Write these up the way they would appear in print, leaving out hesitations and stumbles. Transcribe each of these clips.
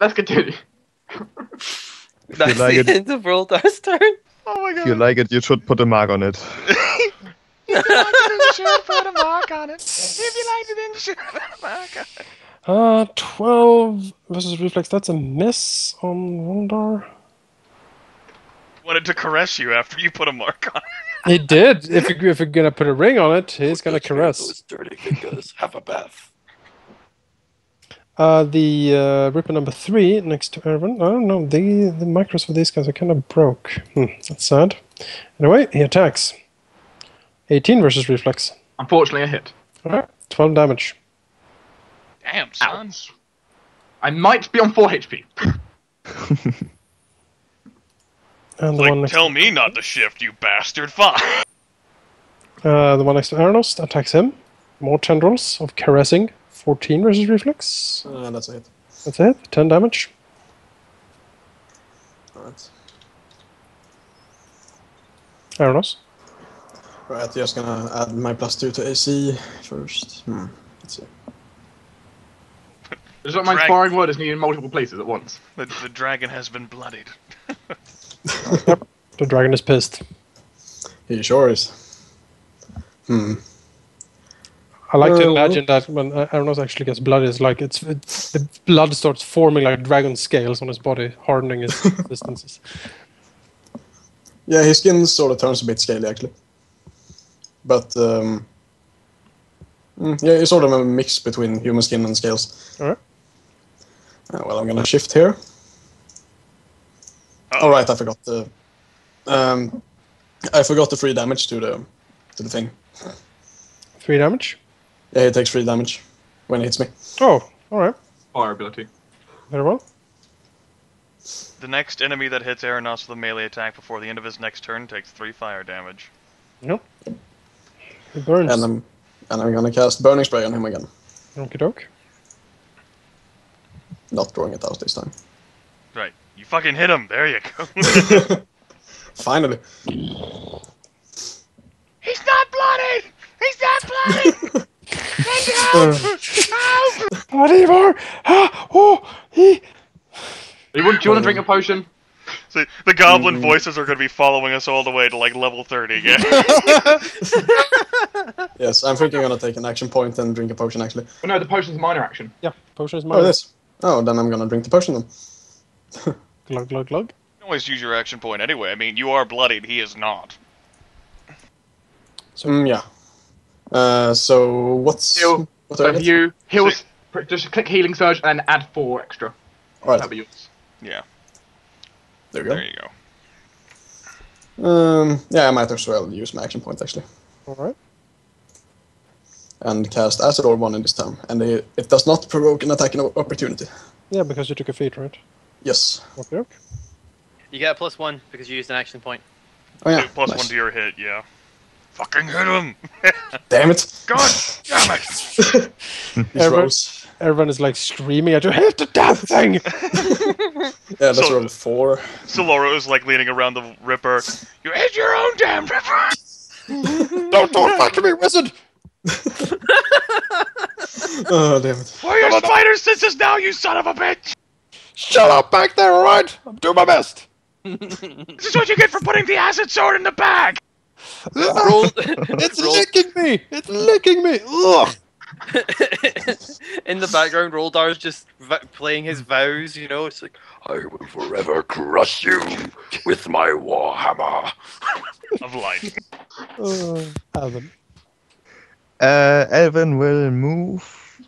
Let's continue. That's like the it- end of Roldar's turn. Oh my god. If you like it, you should put a mark on it. If you like it, then you should put a mark on it. If you like it, then you should put a mark on it. 12 versus reflex. That's a miss on Roldar. Wanted to caress you after you put a mark on it. He did. If you're gonna put a ring on it, he's gonna caress. Those dirty fingers. Have a bath. The Ripper number 3 next to Erevan. I don't know. The micros for these guys are kind of broke. That's sad. Anyway, he attacks. 18 versus reflex. Unfortunately, a hit. Alright, 12 damage. Damn, son. Ouch. I might be on 4 HP. And the Like, one next tell me not to shift, you bastard. Fine. the one next to Arenoss attacks him. More tendrils of caressing. 14 versus reflex. That's a hit. That's it. 10 damage. Alright. Arenoss. Right, just gonna add my +2 to AC first. Let's see. It's not my sparring word is needed in multiple places at once. The dragon has been bloodied. Yep. The dragon is pissed. He sure is. I like to imagine that when Arenoss actually gets blood, it's like the blood starts forming like dragon scales on his body, hardening his distances. Yeah, his skin sort of turns a bit scaly, actually. But, yeah, it's sort of a mix between human skin and scales. Alright. Well, I'm gonna shift here. Oh, right, I forgot the... I forgot the 3 damage to the thing. 3 damage? Yeah, he takes 3 damage when it hits me. Oh, alright. Fire ability. Very well. The next enemy that hits Arenoss with a melee attack before the end of his next turn takes 3 fire damage. Yep. It burns. And I'm gonna cast Burning Spray on him again. Okie doke. Not drawing it out this time. Right. You fucking hit him. There you go. Finally. He's not blooded! He's not blooded! Not anymore! Do you want to drink a potion? See, the goblin voices are going to be following us all the way to like level 30 again. Yes, I'm thinking I'm gonna take an action point and drink a potion, actually. Oh, no, the potion's a minor action. Yeah, potion is Oh, mine. it is. Oh, then I'm gonna drink the potion then. Glug, glug, glug. You can always use your action point anyway. I mean, you are bloodied, he is not. Yeah. So what's... Heal. What So do I if get? you heal, just click Healing Surge and add 4 extra. Alright, That'll be yours. Yeah, there we go. there you go. Yeah, I might as well use my action point, actually. Alright. And cast Acid Orb 1 in this time. And it does not provoke an attacking opportunity. Yeah, because you took a feat, right? Yes. Okay. You get a +1 because you used an action point. Oh yeah, Plus nice. 1 to your hit, yeah. Fucking hit him! Damn it! God damn it! These rolls. Everyone is like screaming at you, hit the damn thing! Yeah, let's So- roll 4. Soloro is like leaning around the Ripper. You hit your own damn Ripper! Don't talk back to me, wizard! Oh, damn it. Where are your spider senses now, you son of a bitch? Shut up back there, alright? I'm doing my best! This is what you get for putting the acid sword in the bag! Roll. It's licking me! It's licking me! Ugh! In the background, Roldar's just playing his vows, you know? It's like, I will forever crush you with my warhammer. Of life. Evan. Elven will move,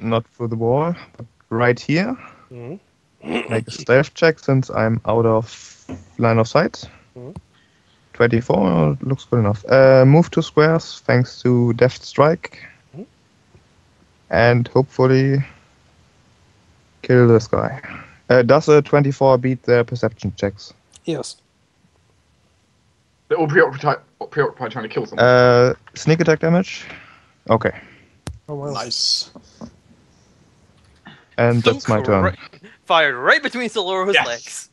not through the wall, but right here. Make a stealth check since I'm out of line of sight. 24 looks good enough. Move 2 squares thanks to Deft Strike. And hopefully kill this guy. Does a 24 beat their perception checks? Yes. They're all preoccupied trying to kill someone. Sneak attack damage? Okay. Oh, well. Nice. And that's my turn. Fired right between Saloro's legs.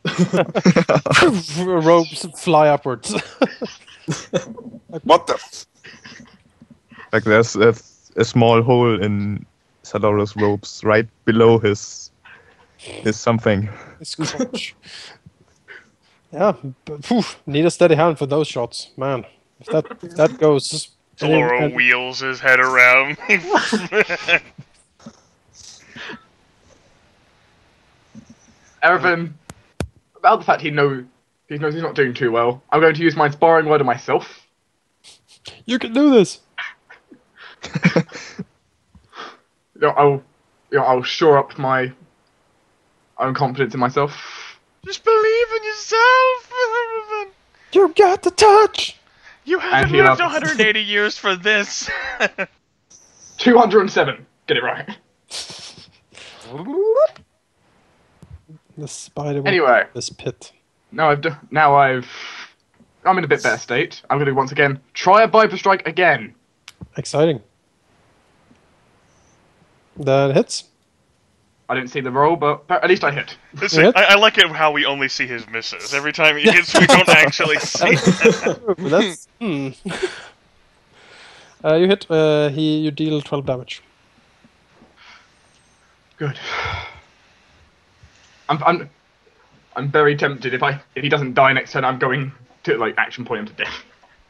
Ropes fly upwards. Like, what the? Like there's a small hole in Saloro's ropes right below his is something. It's crunch. Yeah, but, phew, need a steady hand for those shots, man. If that goes. Saloro wheels his head around. Erevan, about the fact he knows he's not doing too well, I'm going to use my inspiring word on myself. You can do this. I'll shore up my own confidence in myself. Just believe in yourself, Erevan. You got the touch. You haven't lived 180 years for this. 207. Get it right. The spider. Anyway, This pit. I'm in a bit better state. I'm going to once again try a Viper Strike again. Exciting. That hits. I didn't see the roll, but at least I hit. Listen, I like it how we only see his misses. Every time he hits, we don't actually see it. That's you hit. You deal 12 damage. Good. I'm very tempted. If he doesn't die next turn, I'm going to action point him to death.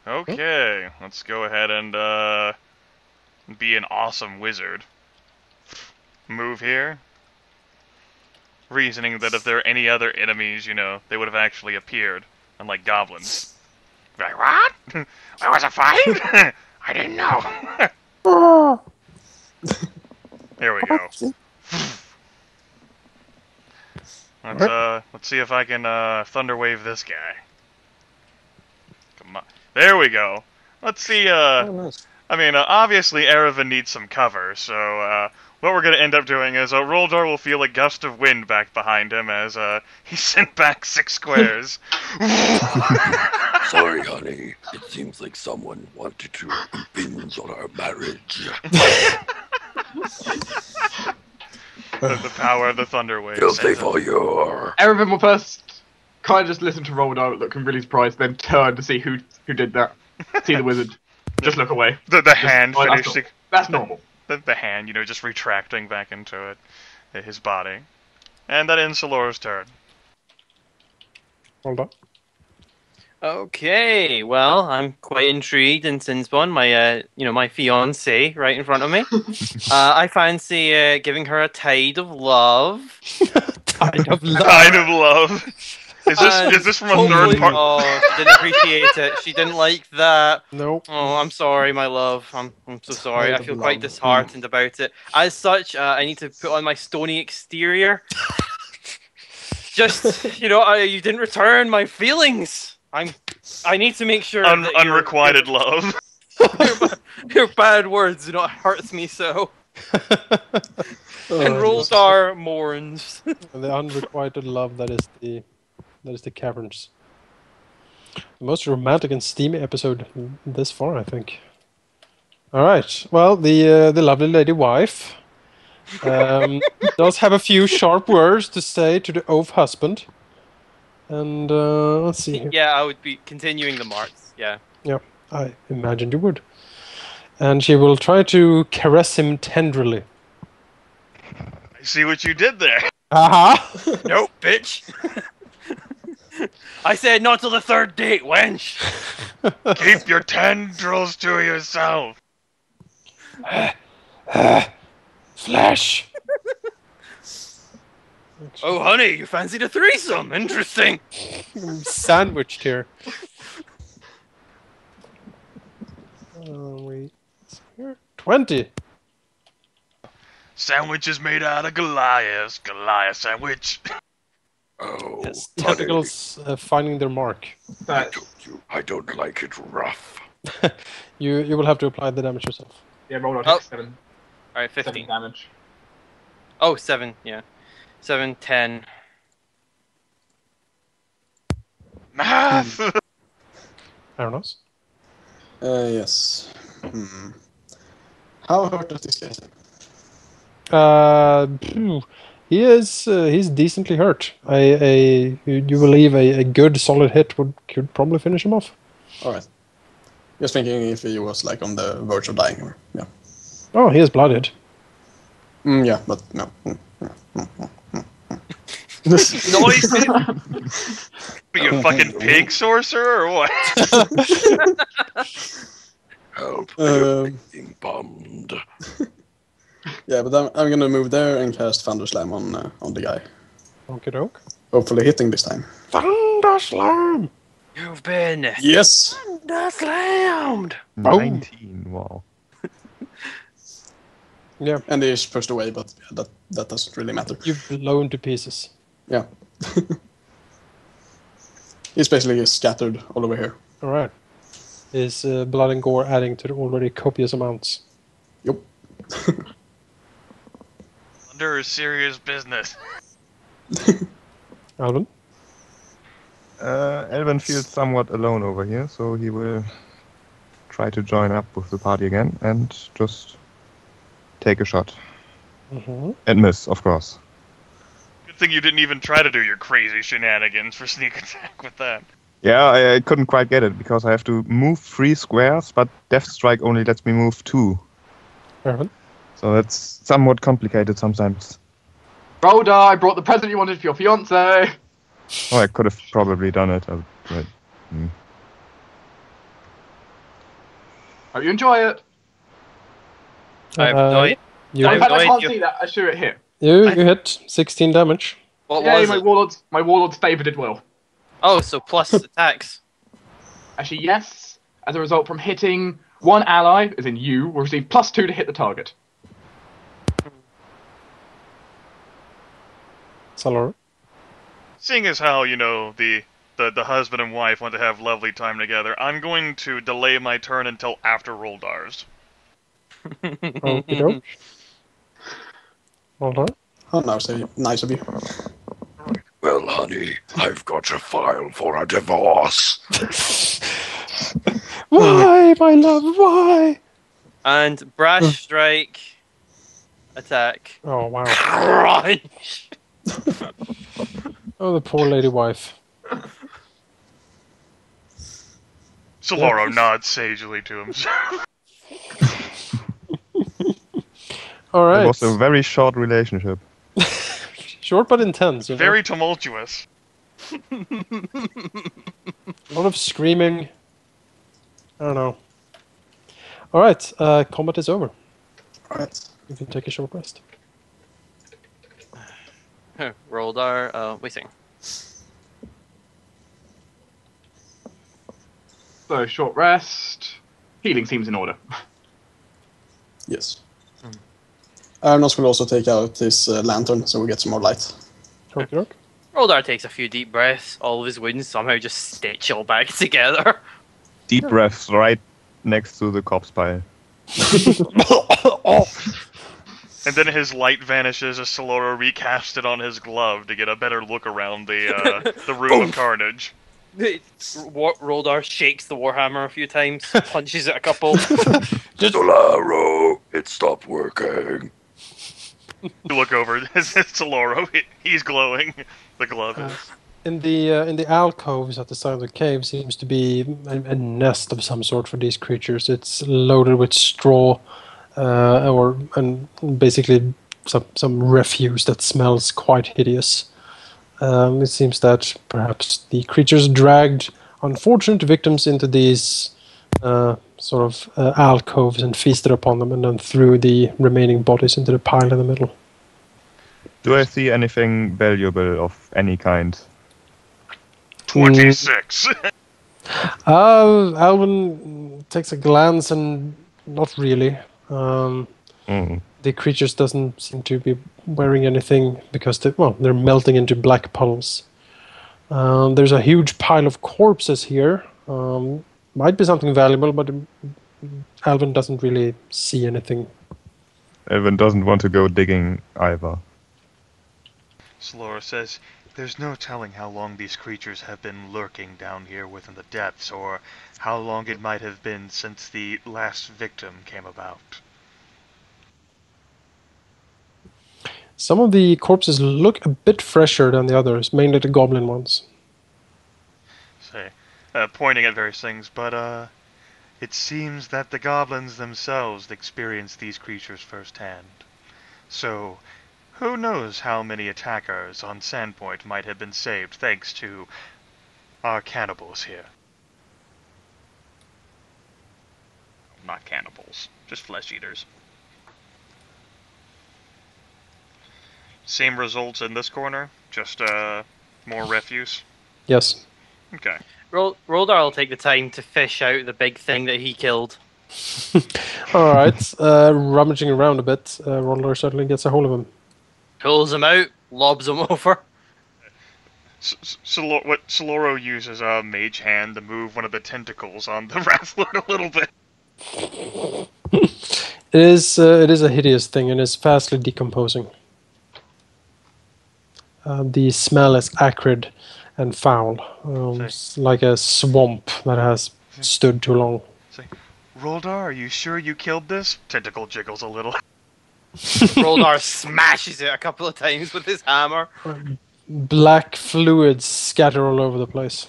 Okay, let's go ahead and be an awesome wizard. Move here. Reasoning that if there are any other enemies, they would have actually appeared, unlike goblins. Like, what? There was a fight? I didn't know. There we go. Let's see if I can Thunderwave this guy. Come on. There we go. Let's see, Nice. obviously Erevan needs some cover, so, what we're going to end up doing is Roldar will feel a gust of wind back behind him as he sent back 6 squares. Sorry, honey. It seems like someone wanted to impinge on our marriage. The power of the Thunder Wave. Guilty for your... Erevan will first kind of just listen to Roldar, looking really surprised, then turn to see who did that. See the wizard. Just look away. The hand finishing. That's normal. The hand, just retracting back into his body. And that ends Saloro's turn. Hold on. Okay, well, I'm quite intrigued in Sinspawn, my fiancée right in front of me. I fancy giving her a tide of love. Tide of love. Tide of love. Is this from a third party? Oh, she didn't appreciate it. She didn't like that. Nope. Oh, I'm sorry, my love. I'm so sorry. Tide I feel of quite love. disheartened about it. As such, I need to put on my stony exterior. Just, you didn't return my feelings. I need to make sure that unrequited love. your bad words do not hurt me so. And Roldar mourns. The unrequited love that is the caverns. The most romantic and steamy episode this far, I think. All right. Well, the lovely lady wife does have a few sharp words to say to the oaf husband. And let's see here. Yeah, I would be continuing the marks. Yeah. Yeah, I imagined you would. And she will try to caress him tenderly. I see what you did there. Aha! Nope, bitch. I said not till the 3rd date, wench. Keep your tendrils to yourself. Flesh! Oh, honey, you fancied a threesome. Interesting. Sandwiched here. Wait. 20. Sandwich is made out of Goliath. Goliath sandwich. Oh, Yes, tentacles finding their mark. I don't like it rough. You will have to apply the damage yourself. Yeah, Roldar Oh. takes 7 Alright, 15. damage. Oh, 7, yeah. 7, 10. Math! Arenoss? Yes. How hurt does this guy seem? He's decently hurt. You believe a good solid hit could probably finish him off. Alright. Just thinking if he was on the verge of dying or yeah. Oh, he is blooded. Yeah, but no. Noise! Are you a fucking pig sorcerer or what? Help! Being bombed. Yeah, but I'm gonna move there and cast Thunder Slam on the guy. Okie doke. Hopefully hitting this time. Thunder Slam! You've been Yes! Thunder Slammed! 19, wow. Yeah, And he's pushed away, but yeah, that doesn't really matter. you've blown to pieces. Yeah. He's basically scattered all over here. Alright. Is blood and gore adding to the already copious amounts? Yup. Thunder is serious business. Alvin? Elven feels somewhat alone over here, so he will try to join up with the party again and just take a shot. Mm-hmm. And miss, of course. Good thing you didn't even try to do your crazy shenanigans for sneak attack with that. Yeah, I couldn't quite get it, because I have to move 3 squares, but Death Strike only lets me move 2. Erevan? So that's somewhat complicated sometimes. Roldar, I brought the present you wanted for your fiance. Oh, I could have probably done it. Hope you enjoy it. I have no idea. You, I have I no can't idea. see that. I shoot it here. you hit 16 damage. What Yay, was my it? warlord's favor did well. Oh, so plus attacks. Actually, yes. As a result, from hitting one ally, as in you, will receive +2 to hit the target. Saloro? Seeing as how, the husband and wife want to have lovely time together, I'm going to delay my turn until after Roldar's. Okie doke. Alright. Oh, nice of you. Well, honey, I've got a file for a divorce. Why, my love, why? And Brash Strike. Attack. Oh, wow. Crunch! Oh, the poor lady wife. Saloro nods sagely to himself. Alright. It was a very short relationship. Short but intense, you know? Very tumultuous. A lot of screaming. I don't know. Alright, combat is over. Alright. You can take a short rest. Roldar, waiting. So, short rest. Healing seems in order. Yes. Arenoss will also take out his lantern, so we get some more light. Okie doke. Roldar takes a few deep breaths. All of his wounds somehow just stitch all back together. Deep breaths right next to the corpse pile. And then his light vanishes as Saloro recasts it on his glove to get a better look around the room of carnage. Roldar shakes the warhammer a few times, punches it a couple. Solaro, it stopped working. You look over, it's Saloro. He's glowing. The glove is. In the alcoves at the side of the cave seems to be a nest of some sort for these creatures. It's loaded with straw, and basically some refuse that smells quite hideous. It seems that perhaps the creatures dragged unfortunate victims into these sort of alcoves and feasted upon them, and then threw the remaining bodies into the pile in the middle. Do I see anything valuable of any kind? 26. Alvin takes a glance and not really. The creatures doesn't seem to be wearing anything because they're melting into black puddles. There's a huge pile of corpses here. Might be something valuable, but Alvin doesn't really see anything. Elven doesn't want to go digging either. Saloro says, "There's no telling how long these creatures have been lurking down here within the depths, or how long it might have been since the last victim came about." Some of the corpses look a bit fresher than the others, mainly the goblin ones. Say, pointing at various things, but it seems that the goblins themselves experienced these creatures firsthand. So, Who knows how many attackers on Sandpoint might have been saved thanks to our cannibals here. Not cannibals, just flesh eaters. Same results in this corner, just more refuse. Yes. Okay. Roldar will take the time to fish out the big thing that he killed. All right. Rummaging around a bit, Roldar certainly gets a hold of him. Pulls him out, lobs him over. Saloro uses a mage hand to move one of the tentacles on the Wrathlord a little bit. It is a hideous thing and is fastly decomposing. The smell is acrid and foul, it's like a swamp that has stood too long. Roldar, are you sure you killed this? Tentacle jiggles a little. Roldar smashes it a couple of times with his hammer. Black fluids scatter all over the place.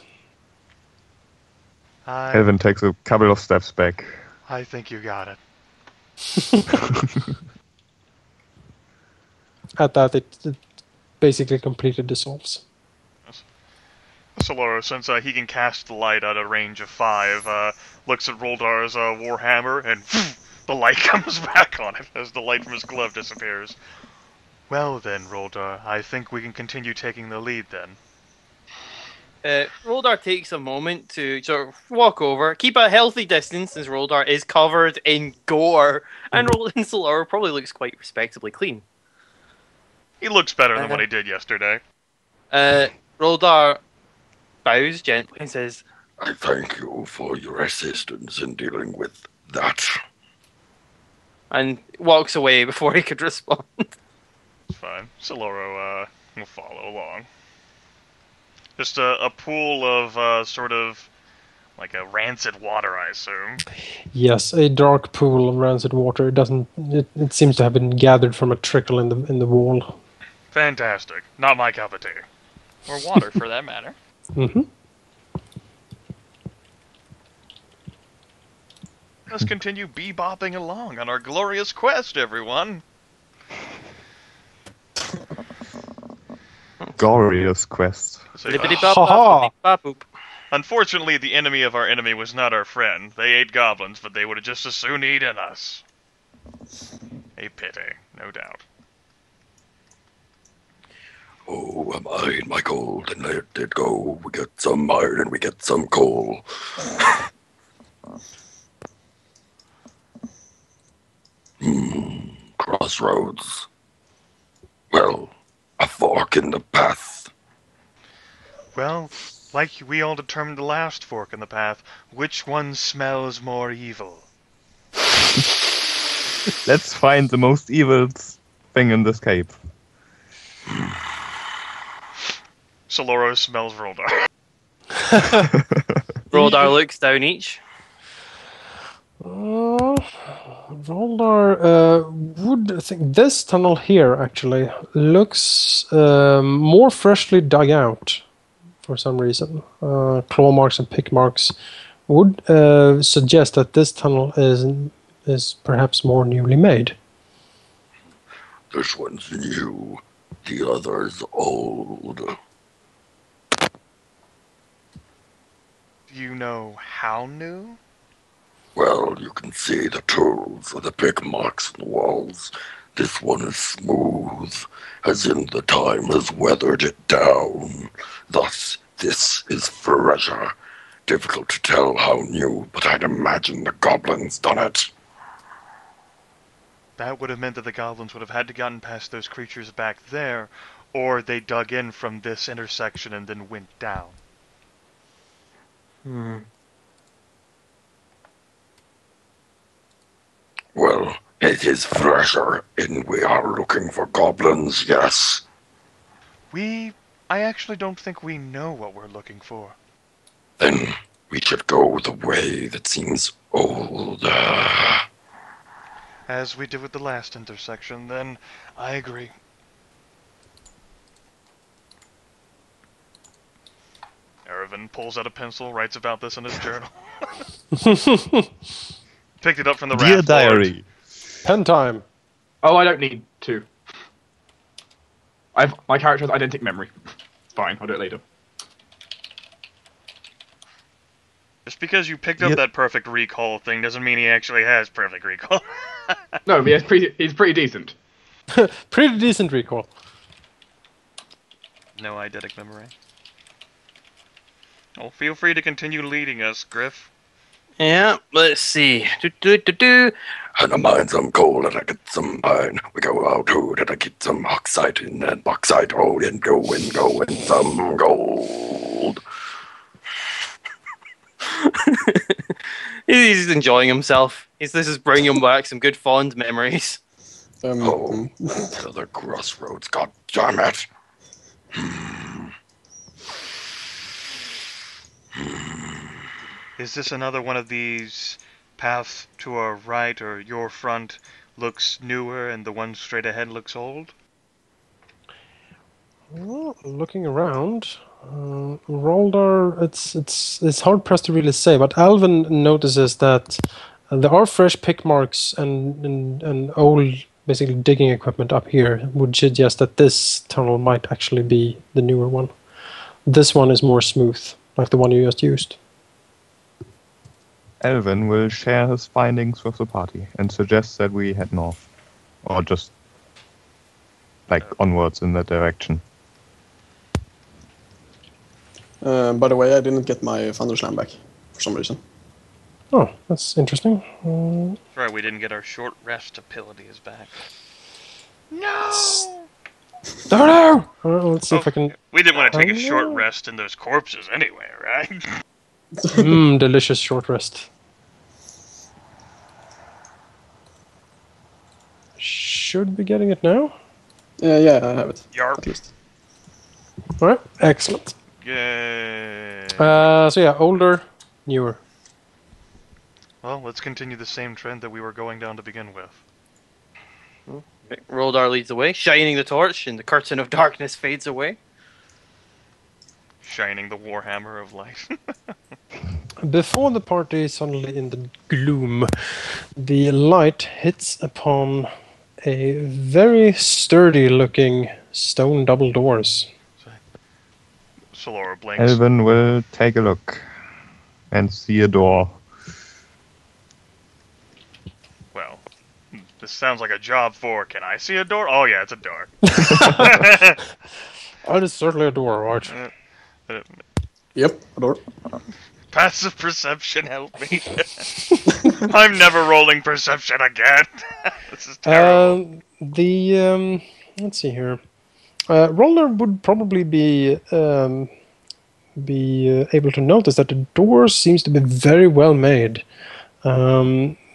Evan takes a couple of steps back. I think you got it. At that, it basically completely dissolves. Saloro, since he can cast the light at a range of 5, looks at Roldar's warhammer, and the light comes back on it as the light from his glove disappears. Well then, Roldar, I think we can continue taking the lead then. Roldar takes a moment to sort of walk over, keep a healthy distance since Roldar is covered in gore, and Saloro probably looks quite respectably clean. He looks better than what he did yesterday. Roldar bows gently and says, I thank you for your assistance in dealing with that. And walks away before he could respond. It's fine. Saloro will follow along. Just a pool of sort of like a rancid water, I assume. Yes, a dark pool of rancid water. It seems to have been gathered from a trickle in the wall. Fantastic. Not my cup of tea. Or water, for that matter. Mm-hmm. Let's continue bebopping along on our glorious quest, everyone. Glorious quest. Unfortunately, the enemy of our enemy was not our friend. They ate goblins, but they would have just as soon eaten us. A pity, no doubt. Oh, am I my gold and let it go? We get some iron and we get some coal. Crossroads. Well, a fork in the path. Well, like we all determined the last fork in the path, which one smells more evil? Let's find the most evil thing in this cave. Saloro smells Roldar. Roldar looks down each. Roldar would think this tunnel here actually looks more freshly dug out for some reason. Claw marks and pick marks would suggest that this tunnel is perhaps more newly made. This one's new. The other's old. Do you know how new? Well, you can see the tools or the pick marks in the walls. This one is smooth, as in the time has weathered it down. Thus, this is fresher. Difficult to tell how new, but I'd imagine the goblins done it. That would have meant that the goblins would have had to gotten past those creatures back there, or they dug in from this intersection and then went down. Well, it is fresher, and we are looking for goblins, yes. I actually don't think we know what we're looking for. Then we should go the way that seems older. As we did with the last intersection, then I agree. Erevan pulls out a pencil, writes about this in his journal. Picked it up from the Dear raft. diary. Pen time. Oh, I don't need to. My character has eidetic memory. It's fine, I'll do it later. Just because you picked up that perfect recall thing doesn't mean he actually has perfect recall. No, but he's pretty decent. Pretty decent recall. No eidetic memory. Well, feel free to continue leading us, Griff. Yeah, let's see. And I mine some coal and I get some pine. We go out to and I get some oxide in and bauxite ore and go and some gold. He's enjoying himself. This is bringing him back some good fond memories. To the crossroads, god damn it. Is this another one of these paths to our right or your front looks newer and the one straight ahead looks old? Well, looking around, Roldar, it's hard pressed to really say, but Alvin notices that there are fresh pick marks and old, basically digging equipment up here, would suggest that this tunnel might actually be the newer one. This one is more smooth, like the one you just used. Elvin will share his findings with the party and suggests that we head north. Or just, onwards in that direction. By the way, I didn't get my Thunderslam back for some reason. Oh, that's interesting. That's right, we didn't get our short rest abilities back. No! Oh no! Let's see if I can... We didn't want to take a short rest in those corpses anyway, right? Delicious short rest. Should be getting it now. Yeah, I have it. Yarp. At least. Alright, excellent. Yay. So yeah, older, newer. Well, let's continue the same trend that we were going down to begin with. Roldar leads the way, shining the torch, and the curtain of darkness fades away. Shining the warhammer of light. Before the party is suddenly in the gloom, the light hits upon a very sturdy-looking stone double doors. Saloro blinks. Elvin will take a look and see a door. Well, this sounds like a job for, can I see a door? Oh yeah, it's a door. That is certainly a door, right? Yep, a door. Passive perception, help me. I'm never rolling perception again. This is terrible. Let's see here. Roldar would probably be able to notice that the door seems to be very well made.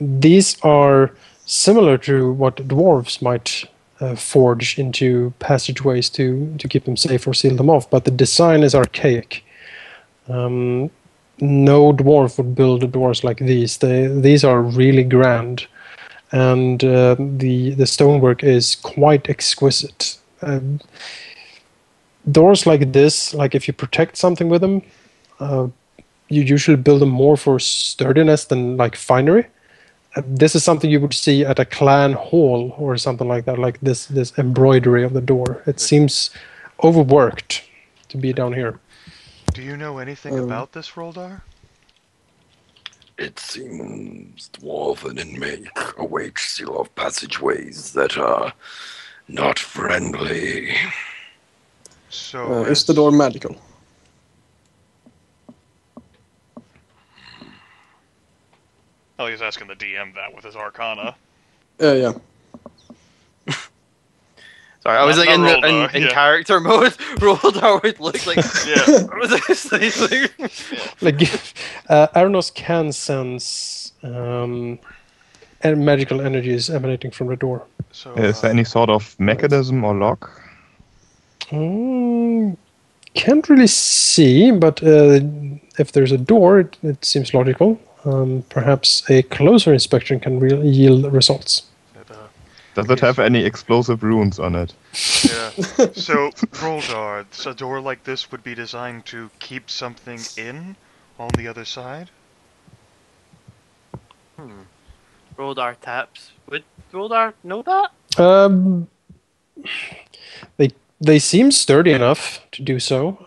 These are similar to what dwarves might forge into passageways to keep them safe or seal them off, but the design is archaic. No dwarf would build doors like these. These are really grand, and the stonework is quite exquisite. Doors like this, like if you protect something with them, you usually build them more for sturdiness than like finery. This is something you would see at a clan hall or something like that, like this embroidery of the door. It seems overworked to be down here. Do you know anything about this, Roldar? It seems dwarven in make a wake seal of passageways that are not friendly. So is the door magical? Oh, he's asking the DM that with his Arcana. Yeah. Sorry, I was Not like in Roldar, character mode. Roldar would look like like Arenoss can sense magical energies emanating from the door. So, Is there any sort of mechanism or lock? Can't really see, but if there's a door, it seems logical. Perhaps a closer inspection can yield results. Does it have any explosive runes on it? Yeah. So, Roldar, a door like this would be designed to keep something in on the other side? Roldar taps. Would Roldar know that? They seem sturdy enough to do so.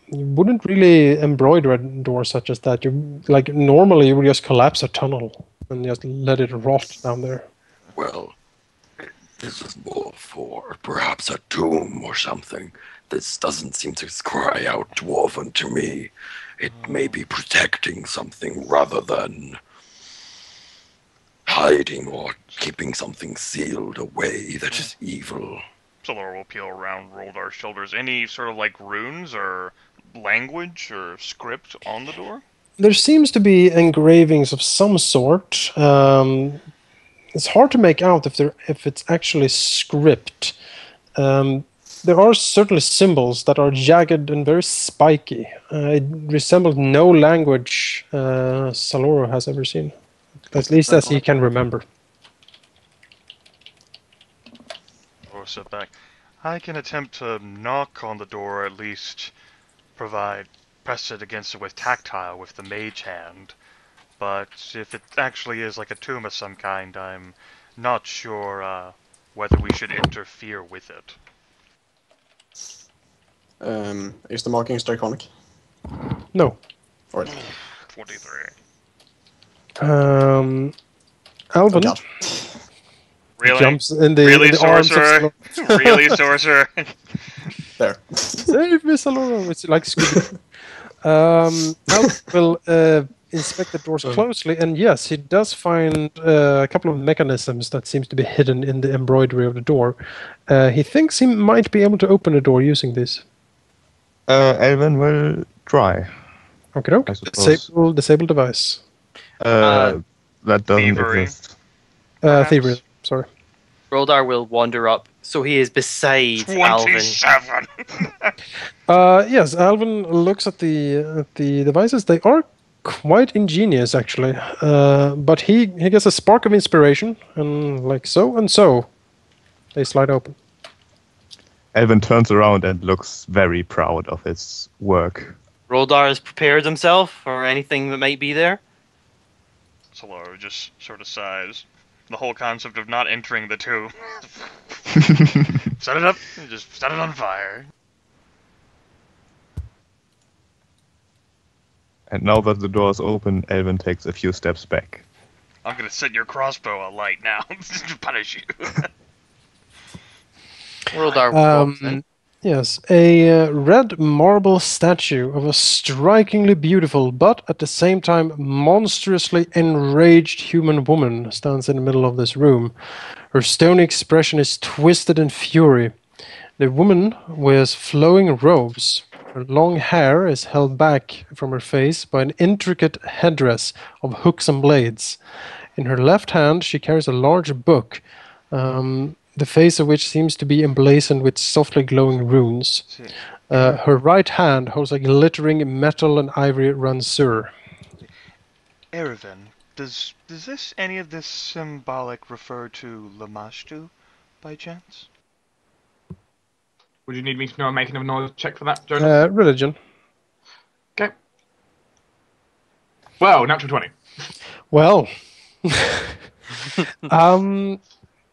You wouldn't really embroider a door such as that. Normally you would just collapse a tunnel and just let it rot down there. Well, this is more for perhaps a tomb or something. This doesn't seem to cry out dwarven to me. It may be protecting something rather than hiding or keeping something sealed away that is evil. Saloro will peel around Roldar's shoulders. Any sort of like runes or language or script on the door? There seems to be engravings of some sort. It's hard to make out if it's actually script. There are certainly symbols that are jagged and very spiky. It resembles no language Saloro has ever seen, at least as he can remember. Or sit back. I can attempt to knock on the door, or at least press it against it with tactile with the mage hand. But if it actually is like a tomb of some kind, I'm not sure whether we should interfere with it. Is the markings draconic? No. Alright. 23. Alvin God. Really? jumps in the, Really, in the arms of Sorcerer? Saloro. Really, Sorcerer? There. Save me, Saloro! It's like Scooby. Alvin will inspect the doors closely, and yes, he does find a couple of mechanisms that seems to be hidden in the embroidery of the door. He thinks he might be able to open the door using this. Elvin will try. Okay, I suppose. Disable device. That doesn't Thievery. exist. Perhaps. Thievery. Sorry. Roldar will wander up, so he is beside Alvin. 27! Yes, Alvin looks at the devices. They are quite ingenious, actually. But he gets a spark of inspiration, and like so and so, they slide open. Elvin turns around and looks very proud of his work. Roldar has prepared himself for anything that might be there. Saloro just sort of sighs. The whole concept of not entering the tomb. Set it up, and just set it on fire. And now that the door is open, Elvin takes a few steps back. I'm gonna set your crossbow alight now to punish you. Roldar walks in. Yes, a red marble statue of a strikingly beautiful, but at the same time monstrously enraged human woman stands in the middle of this room. Her stony expression is twisted in fury. The woman wears flowing robes. Her long hair is held back from her face by an intricate headdress of hooks and blades. In her left hand, she carries a large book, the face of which seems to be emblazoned with softly glowing runes. Her right hand holds a glittering metal and ivory ranseur. Erevan, does any of this symbolic refer to Lamashtu, by chance? Would you need me to know I'm making a knowledge check for that, Jonas? Religion. Okay. Well, natural 20. Well,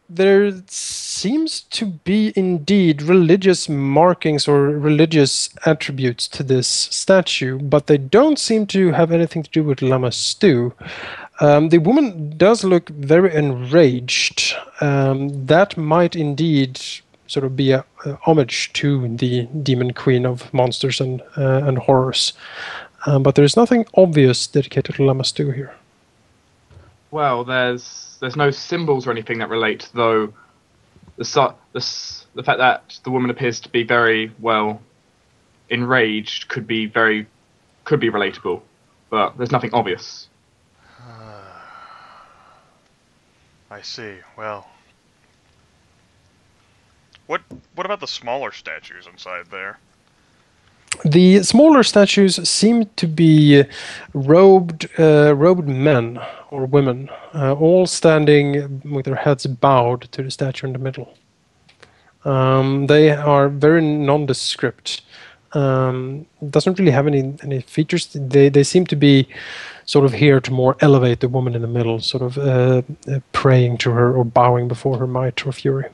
there seems to be indeed religious markings or religious attributes to this statue, but they don't seem to have anything to do with Lamashtu. The woman does look very enraged. That might indeed sort of be a homage to the demon queen of monsters and horrors. But there's nothing obvious dedicated to Lamashtu here. Well, there's no symbols or anything that relate, though the fact that the woman appears to be very, well, enraged could be relatable, but there's nothing obvious. I see. Well, what about the smaller statues inside there? The smaller statues seem to be robed men or women, all standing with their heads bowed to the statue in the middle. They are very nondescript. Doesn't really have any features. They seem to be sort of here to more elevate the woman in the middle, sort of praying to her or bowing before her might or fury.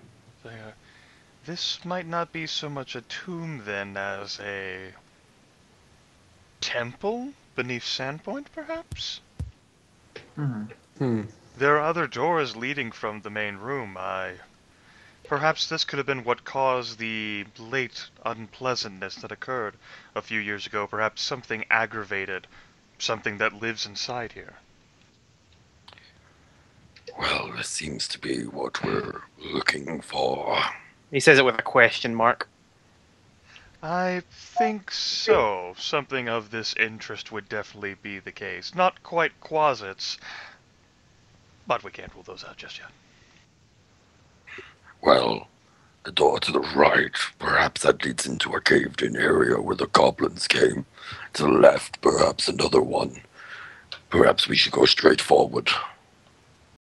This might not be so much a tomb then as a temple beneath Sandpoint, perhaps? There are other doors leading from the main room. Perhaps this could have been what caused the late unpleasantness that occurred a few years ago. Perhaps something aggravated, something that lives inside here. Well, this seems to be what we're looking for. He says it with a question mark. I think so. Something of this interest would definitely be the case. Not quite quasits, but we can't rule those out just yet. Well, the door to the right, perhaps that leads into a caved-in area where the goblins came. To the left, perhaps another one. Perhaps we should go straight forward.